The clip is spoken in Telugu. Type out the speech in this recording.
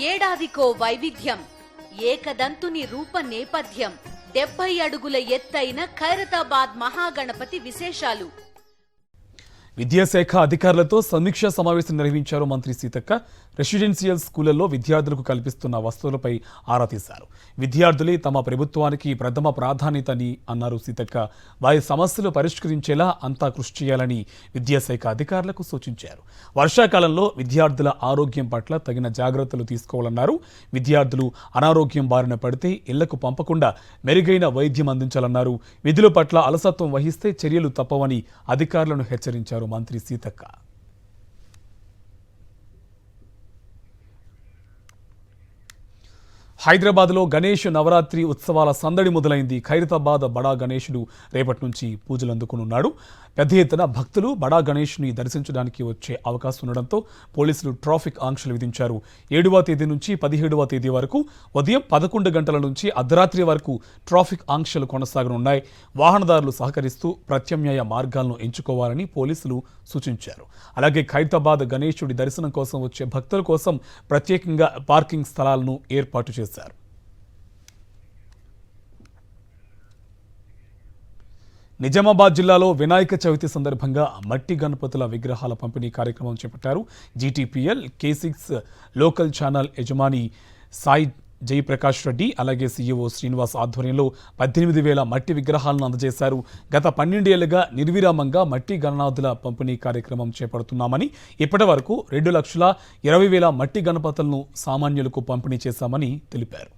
ఏడాదికో వైవిధ్యం, ఏకదంతుని రూప నేపథ్యం, 70 అడుగుల ఎత్తైన ఖైరతాబాద్ మహాగణపతి విశేషాలు. విద్యాశాఖ అధికారులతో సమీక్షా సమావేశం నిర్వహించారు మంత్రి సీతక్క. రెసిడెన్షియల్ స్కూళ్లలో విద్యార్థులకు కల్పిస్తున్న వసతులపై ఆరా తీశారు. విద్యార్థులే తమ ప్రభుత్వానికి ప్రథమ ప్రాధాన్యతని అన్నారు సీతక్క. వారి సమస్యలు పరిష్కరించేలా అంతా కృషి చేయాలని విద్యాశాఖ అధికారులకు సూచించారు. వర్షాకాలంలో విద్యార్థుల ఆరోగ్యం పట్ల తగిన జాగ్రత్తలు తీసుకోవాలన్నారు. విద్యార్థులు అనారోగ్యం బారిన పడితే ఇళ్లకు పంపకుండా మెరుగైన వైద్యం అందించాలన్నారు. విధుల పట్ల అలసత్వం వహిస్తే చర్యలు తప్పవని అధికారులను హెచ్చరించారు మంత్రి సీతక్క. హైదరాబాద్లో గణేష్ నవరాత్రి ఉత్సవాల సందడి మొదలైంది. ఖైరతాబాద్ బడా గణేశుడు రేపటి నుంచి పూజలు అందుకునున్నాడు. పెద్ద ఎత్తున భక్తులు బడా గణేష్ని దర్శించడానికి వచ్చే అవకాశం ఉండడంతో పోలీసులు ట్రాఫిక్ ఆంక్షలు విధించారు. 7వ తేదీ నుంచి 17వ తేదీ వరకు ఉదయం 11 గంటల నుంచి అర్ధరాత్రి వరకు ట్రాఫిక్ ఆంక్షలు కొనసాగనున్నాయి. వాహనదారులు సహకరిస్తూ ప్రత్యామ్నాయ మార్గాలను ఎంచుకోవాలని పోలీసులు సూచించారు. అలాగే ఖైరతాబాద్ గణేశుడి దర్శనం కోసం వచ్చే భక్తుల కోసం ప్రత్యేకంగా పార్కింగ్ స్థలాలను ఏర్పాటు చేశారు. నిజామాబాద్ జిల్లాలో వినాయక చవితి సందర్భంగా మట్టి గణపతుల విగ్రహాల పంపిణీ కార్యక్రమం చేపట్టారు. జీటీపీఎల్ K6 లోకల్ ఛానల్ యజమాని సాయి జయప్రకాష్ రెడ్డి అలాగే సీఈఓ శ్రీనివాస్ ఆధ్వర్యంలో 18,000 మట్టి విగ్రహాలను అందజేశారు. గత 12 ఏళ్లుగా నిర్విరామంగా మట్టి గణనాథుల పంపిణీ కార్యక్రమం చేపడుతున్నామని, ఇప్పటి వరకు 2,20,000 మట్టి గణపతులను సామాన్యులకు పంపిణీ చేశామని తెలిపారు.